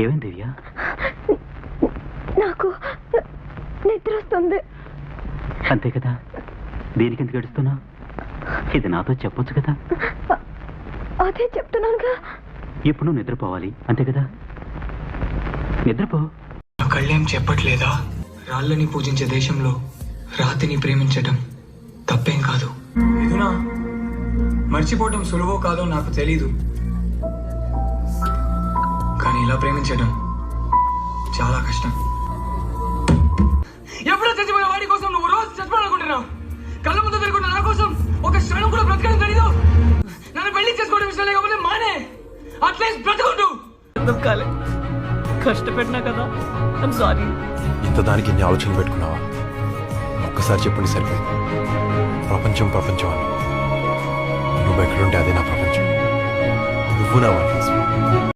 ఏమైంది దివ్య? నాకు నిద్ర వస్తుంది. అంతే కదా, దేనికి ఎందుకు ఏడుస్తున్నా? ఇది నాతో చెప్పొచ్చు కదా. అదే చెప్తున్నానుగా. ఇప్పుడు నువ్వు నిద్రపోవాలి, అంతే కదా. నిద్రపో. నా కళ్ళేం చెప్పట్లేదా? రాళ్ళని పూజించే దేశంలో రాతిని ప్రేమించటం తప్పేం కాదు. మిథునా, మర్చిపోవటం సులువో కాదో నాకు తెలీదు, కానీ ఇలా ప్రేమించటం చాలా కష్టం. ఎప్పుడో చచ్చిపోయిన వాడి కోసం నువ్వు రోజు చచ్చిపోవాలనుకుంటున్నావు. కళ్ళ ముందు తిరుగుతున్న నా కోసం ఒక క్షణం కూడా బ్రతకడం తెలీదు. నన్ను పెళ్లి చేసుకోవడం ఇష్టం లేకపోతే మానే, అట్లీస్ట్ బ్రతకుంటూ. కష్టపెట్టినా కదా, ఐమ్ సారీ. ఇంత దానికి ఇన్ని ఆలోచనలు పెట్టుకున్నావా? ఒక్కసారి చెప్పండి సరిపోయింది. ప్రపంచం ప్రపంచం అని నువ్వు ఎక్కడుంటే అదే నా ప్రపంచం. నువ్వు నా వన్